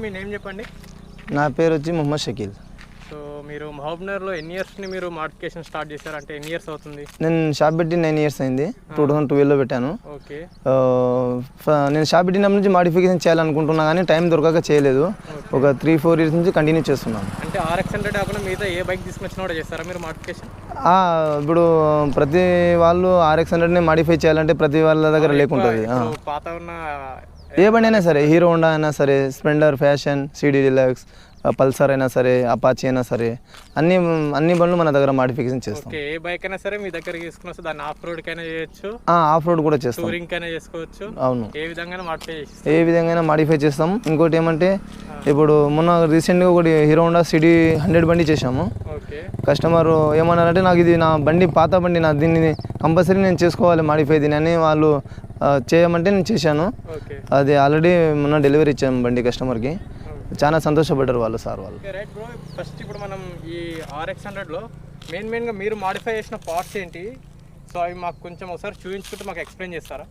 మీ name చెప్పండి. నా పేరు వచ్చి మొహమ్మద్ షకీల్. సో మీరు మహబూబ్నగర్లో ఎన్ని ఇయర్స్ని మీరు మోడిఫికేషన్ స్టార్ట్ చేశారు, అంటే ఎన్ని ఇయర్స్ అవుతుంది? నేను షాప్ పెట్టి 9 ఇయర్స్ అయింది. 2012లో పెట్టాను. ఓకే. నేను షాప్ పెట్టినప్పటి నుంచి మోడిఫికేషన్ చేయాలనుకుంటున్నా కానీ టైం దొరకక చేయలేదు. ఒక 3-4 ఇయర్స్ నుంచి కంటిన్యూ చేస్తున్నాను. అంటే RX100 కాకుండా మిగతా ఏ బైక్ తీసుకొచ్చినా కూడా చేస్తారా మీరు మోడిఫికేషన్? ఇప్పుడు ప్రతి వాళ్ళు RX100ని మోడిఫై చేయాలంటే ప్రతి వాళ్ళ దగ్గర లేకుంటుంది. పాత ఉన్న ఏ బండి అయినా సరే, హీరో హోండా అయినా సరే, Splendor, Passion, CD Deluxe, Pulsar అయినా సరే, అపాచీ అయినా సరే, అన్ని బండ్లు మన దగ్గర మోడిఫికేషన్ చేస్తాం. ఏ బైక్ అయినా సరే మీ దగ్గర తీసుకుని వస్తే దాన్ని ఆఫ్ రోడ్ కైనా చేయొచ్చు, ఆఫ్ రోడ్ కూడా చేస్తాం, టూరింగ్ కైనా చేసుకోవచ్చు. అవును, ఏ విధంగా మోడిఫై చేస్తాం. ఇంకోటి ఏమంటే ఇప్పుడు మొన్న రీసెంట్గా ఒకటి హీరో హోండా సిడి 100 బండి చేసాము. కస్టమర్ ఏమన్నారంటే నాకు ఇది నా బండి పాత బండి, నా దీన్ని కంపల్సరీ నేను చేసుకోవాలి మోడిఫై దీని అని వాళ్ళు చేయమంటే నేను చేశాను. అది ఆల్రెడీ మొన్న డెలివరీ ఇచ్చాము బండి కస్టమర్కి. చాలా సంతోషపడ్డారు వాళ్ళు, సార్ వాళ్ళు. రైట్ బ్రో, ఫస్ట్ ఇప్పుడు మనం ఈ RX100లో మెయిన్గా మీరు మాడిఫై చేసిన పార్ట్స్ ఏంటి, సో అవి మాకు కొంచెం ఒకసారి చూపించుకుంటే మాకు ఎక్స్ప్లెయిన్ చేస్తారా?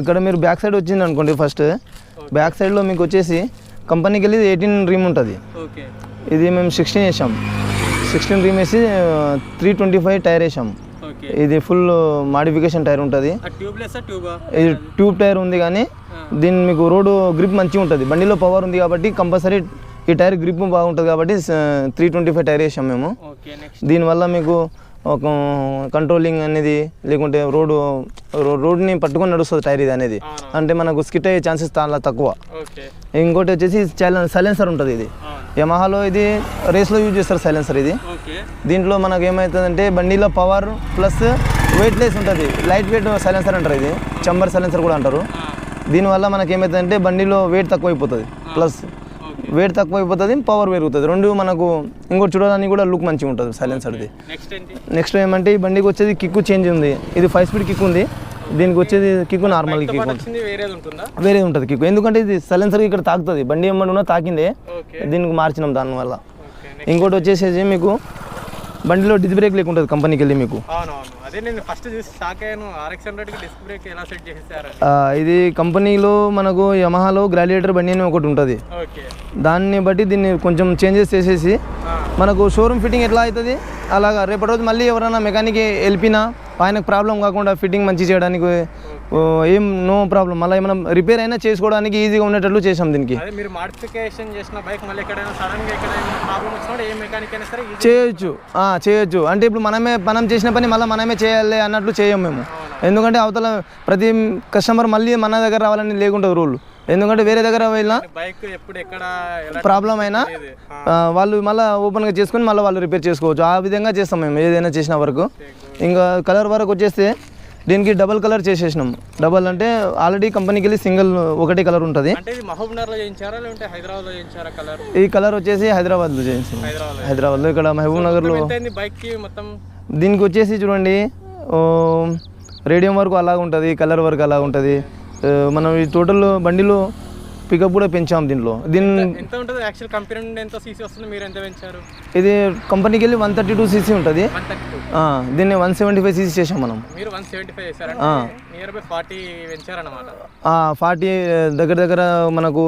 ఇక్కడ మీరు బ్యాక్ సైడ్ వచ్చింది అనుకోండి, ఫస్ట్ బ్యాక్ సైడ్లో మీకు వచ్చేసి కంపెనీకి వెళ్ళి 18 రీమ్ ఉంటుంది. ఓకే. ఇది మేము 16 వేసాం. 16 రీమ్ వేసి 325 టైర్ వేసాం. ఇది ఫుల్ మోడిఫికేషన్ టైర్ ఉంటుంది. ఇది ట్యూబ్ టైర్ ఉంది కానీ దీన్ని మీకు రోడ్డు గ్రిప్ మంచిగా ఉంటుంది. బండిలో పవర్ ఉంది కాబట్టి కంపల్సరీ ఈ టైర్ గ్రిప్ బాగుంటుంది కాబట్టి 325 టైర్ వేసాం మేము. దీనివల్ల మీకు ఒక కంట్రోలింగ్ అనేది లేకుంటే రోడ్ని పట్టుకొని నడుస్తుంది టైర్ ఇది అనేది, అంటే మనకు స్కిట్ అయ్యే ఛాన్సెస్ చాలా తక్కువ. ఇంకోటి వచ్చేసి సైలెన్సర్ ఉంటుంది. ఇది యమహాలో ఇది రేస్లో యూజ్ చేస్తారు సైలెన్సర్. ఇది దీంట్లో మనకు ఏమవుతుందంటే బండిలో పవర్ ప్లస్ వెయిట్ లెస్ ఉంటుంది, లైట్ వెయిట్ సైలెన్సర్ అంటారు. ఇది చంబర్ సైలెన్సర్ కూడా అంటారు. దీనివల్ల మనకి ఏమవుతుందంటే బండిలో వెయిట్ తక్కువ అయిపోతుంది, ప్లస్ వెయిట్ తక్కువ అయిపోతుంది, పవర్ పెరుగుతుంది. రెండు మనకు ఇంకోటి చూడడానికి కూడా లుక్ మంచిగా ఉంటుంది సైలెన్సర్ది. నెక్స్ట్ ఏమంటే ఈ బండికి వచ్చేది కిక్ చేంజ్ ఉంది. ఇది 5 స్పీడ్ కిక్ ఉంది, దీనికి వచ్చేది కిక్ నార్మల్ కిక్ వేరే ఉంటుంది కిక్. ఎందుకంటే ఇది సైలెన్సర్ ఇక్కడ తాకుతుంది, బండి ఏమన్నా తాకిందే, దీనికి మార్చినాం దానివల్ల. ఇంకోటి వచ్చేసి మీకు బండిలో డిస్క్ బ్రేక్ లేకుంటుంది కంపెనీకి వెళ్ళి మీకు. ఇది కంపెనీలో మనకు యమహాలో గ్రాడ్యుయేటర్ బండి అని ఒకటి ఉంటుంది. దాన్ని బట్టి దీన్ని కొంచెం చేంజెస్ చేసేసి మనకు షోరూమ్ ఫిట్టింగ్ ఎట్లా అవుతుంది అలాగా రేపటి రోజు మళ్ళీ ఎవరైనా మెకానిక్ వెళ్ళినా ఆయనకు ప్రాబ్లం కాకుండా ఫిట్టింగ్ మంచి చేయడానికి ఏం నో ప్రాబ్లం, మళ్ళీ ఏమైనా రిపేర్ అయినా చేసుకోవడానికి ఈజీగా ఉండేటట్లు చేసాం దీనికి. చేయొచ్చు అంటే ఇప్పుడు మనం చేసిన పని మళ్ళీ మనమే చేయాలి అన్నట్లు చేయం మేము. ఎందుకంటే అవతల ప్రతి కస్టమర్ మళ్ళీ మన దగ్గర రావాలని లేకుంటుంది రూల్. ఎందుకంటే వేరే దగ్గర వెళ్ళినా ప్రాబ్లం అయినా వాళ్ళు మళ్ళీ ఓపెన్గా చేసుకుని మళ్ళీ వాళ్ళు రిపేర్ చేసుకోవచ్చు. ఆ విధంగా చేస్తాం మేము ఏదైనా చేసిన వరకు. ఇంకా కలర్ వరకు వచ్చేస్తే దీనికి డబల్ కలర్ చేసేసినాం. డబల్ అంటే ఆల్రెడీ కంపెనీకి వెళ్ళి సింగిల్ ఒకటే కలర్ ఉంటుంది. అంటే ఇది మహబూబ్నగర్లో చేయించారా లేదంటే హైదరాబాద్లో చేయించారా కలర్? ఈ కలర్ వచ్చేసి హైదరాబాద్లో చేయించాం. హైదరాబాద్లో ఇక్కడ మహబూబ్నగర్లో. బైక్కి మొత్తం దీనికి వచ్చేసి చూడండి రేడియం వరకు అలాగ ఉంటుంది, కలర్ వరకు అలాగ ఉంటుంది. మనం ఈ టోటల్ బండిలో పికప్ కూడా పెంచాం దీంట్లో. ఎంత ఉంటుంది యాక్చువల్ కంపెనీ నుండి ఎంత సీసీ వస్తుంది, మీరు ఎంత పెంచారు? ఇది కంపెనీకి వెళ్ళి 132 సీసీ ఉంటుంది. దీన్ని 175 సీసీ చేసాం మనం. మీరు 175 చేశారంటే నియర్ బై 40 పెంచారన్నమాట. 40 దగ్గర మనకు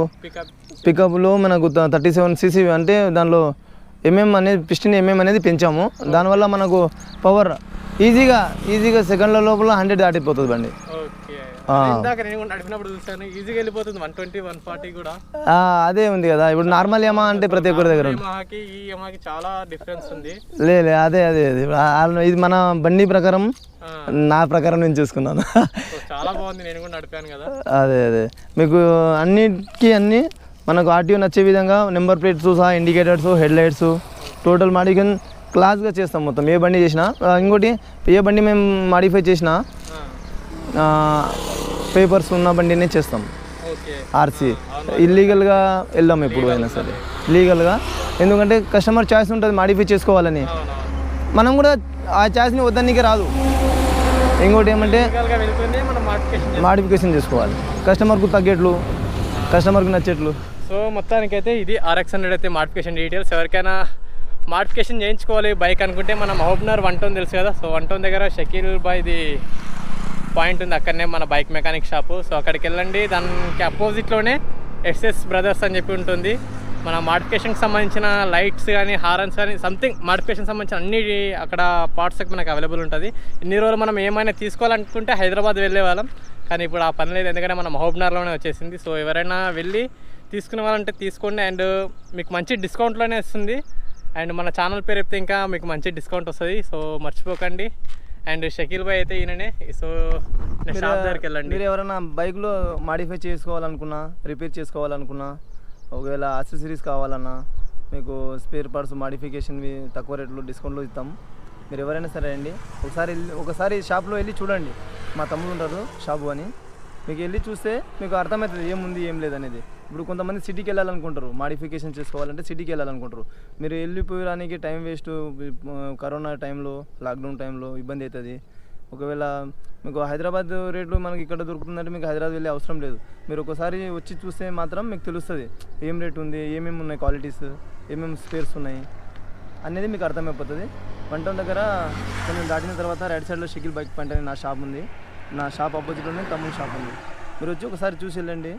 పికప్లో మనకు 37 సీసీ అంటే దానిలో పిస్టన్ అనేది పెంచాము. దానివల్ల మనకు పవర్ ఈజీగా సెకండ్ల లోపల 100 దాటిపోతుంది బండి. అదే ఉంది కదా ఇప్పుడు నార్మల్ యమా అంటే ప్రతి ఒక్కరి దగ్గర చాలా డిఫరెన్స్ ఉంది. లేదు అదే ఇది మన బండి ప్రకారం, నా ప్రకారం నేను చూసుకున్నాను. చాలా బాగుంది, నేను కూడా నడిపాను కదా. అదే మీకు అన్ని మనకు ఆర్టీఓ నచ్చే విధంగా నెంబర్ ప్లేట్స్ సహా, indicators, head lights total modification క్లాస్గా చేస్తాం మొత్తం. ఏ బండి చేసినా, ఇంకోటి ఏ బండి మేము మాడిఫై చేసినా పేపర్స్ ఉన్న బండినే చేస్తాం. ఆర్సీ ఇల్లీగల్గా వెళ్ళాం ఎప్పుడు అయినా సరే, లీగల్గా. ఎందుకంటే కస్టమర్ చాయిస్ ఉంటుంది మాడిఫై చేసుకోవాలని, మనం కూడా ఆ చాయిస్ని వద్దనికి రాదు. ఇంకోటి ఏమంటే మాడిఫికేషన్ చేసుకోవాలి కస్టమర్కు తగ్గేట్లు, కస్టమర్కి నచ్చేట్లు. సో మొత్తానికైతే ఇది RX100 అయితే మాడిఫికేషన్ డీటెయిల్స్. ఎవరికైనా మాడిఫికేషన్ చేయించుకోవాలి బైక్ అనుకుంటే మన మహబూబ్నగర్ 1 టౌన్ తెలుసు కదా. సో 1 టౌన్ దగ్గర షకీల్ బాయ్ది పాయింట్ ఉంది, అక్కడనే మన బైక్ మెకానిక్ షాపు. సో అక్కడికి వెళ్ళండి. దానికి అపోజిట్లోనే SS బ్రదర్స్ అని చెప్పి ఉంటుంది. మన మాడిఫికేషన్కి సంబంధించిన లైట్స్ కానీ, హారన్స్ కానీ, సంథింగ్ మాడిఫికేషన్ సంబంధించిన అన్ని అక్కడ పార్ట్స్ మనకు అవైలబుల్ ఉంటుంది. ఇన్ని రోజులు మనం ఏమైనా తీసుకోవాలనుకుంటే హైదరాబాద్ వెళ్ళే వాళ్ళం, కానీ ఇప్పుడు ఆ పని లేదు, ఎందుకంటే మన మహబూబ్నగర్లోనే వచ్చేసింది. సో ఎవరైనా వెళ్ళి తీసుకునే వాళ్ళంటే తీసుకోండి, అండ్ మీకు మంచి డిస్కౌంట్లోనే వస్తుంది. అండ్ మన ఛానల్ పేరు చెప్తే ఇంకా మీకు మంచి డిస్కౌంట్ వస్తుంది. సో మర్చిపోకండి. అండ్ షకీల్ భాయ్ అయితే ఈయననే. సో షాప్ దగ్గరికి వెళ్ళండి. మీరు ఎవరైనా బైక్లో మాడిఫై చేసుకోవాలనుకున్నా, రిపేర్ చేసుకోవాలనుకున్నా, ఒకవేళ యాక్సెసరీస్ కావాలన్నా, మీకు స్పేర్ పార్ట్స్ మాడిఫికేషన్వి తక్కువ రేట్లో డిస్కౌంట్లో ఇస్తాం. మీరు ఎవరైనా సరే అండి, ఒకసారి షాప్లో వెళ్ళి చూడండి. మా తమ్ముడు ఉంటారు షాపు అని, మీకు వెళ్ళి చూస్తే మీకు అర్థమవుతుంది ఏముంది ఏం లేదనేది. ఇప్పుడు కొంతమంది సిటీకి వెళ్ళాలనుకుంటారు, మాడిఫికేషన్ చేసుకోవాలంటే సిటీకి వెళ్ళాలనుకుంటారు. మీరు వెళ్ళిపోయడానికి టైం వేస్ట్, కరోనా టైంలో, లాక్డౌన్ టైంలో ఇబ్బంది అవుతుంది. ఒకవేళ మీకు హైదరాబాద్ రేట్లు మనకి ఇక్కడ దొరుకుతుందంటే మీకు హైదరాబాద్ వెళ్ళే అవసరం లేదు. మీరు ఒకసారి వచ్చి చూస్తే మాత్రం మీకు తెలుస్తుంది ఏం రేట్ ఉంది, ఏమేమి ఉన్నాయి క్వాలిటీస్, ఏమేమి స్పేర్స్ ఉన్నాయి అనేది మీకు అర్థమైపోతుంది. 1 టౌన్ దగ్గర కొంచెం దాటిన తర్వాత రైట్ సైడ్లో షకీల్ బైక్ పాయింట్ అని నా షాప్ ఉంది. నా షాప్ ఆపోజిట్లోనే తమ్ముడు షాప్ ఉంది. మీరు వచ్చి ఒకసారి చూసి వెళ్ళండి,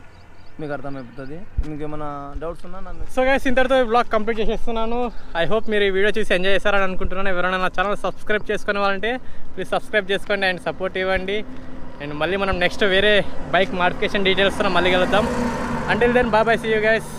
మీకు అర్థమైపోతుంది. మీకు ఏమైనా డౌట్స్ ఉన్నా నన్ను. సో గైస్, ఇంతటితో బ్లాగ్ కంప్లీట్ చేసేస్తున్నాను. ఐ హోప్ మీరు ఈ వీడియో చూసి ఎంజాయ్ చేస్తారని అనుకుంటున్నాను. ఎవరైనా నా ఛానల్ సబ్స్క్రైబ్ చేసుకునే వాళ్ళంటే ప్లీజ్ సబ్స్క్రైబ్ చేసుకోండి అండ్ సపోర్ట్ ఇవ్వండి. అండ్ మళ్ళీ మనం నెక్స్ట్ వేరే బైక్ మాడిఫికేషన్ డీటెయిల్స్తో మళ్ళీ కలుద్దాం. Until then bye, see you guys.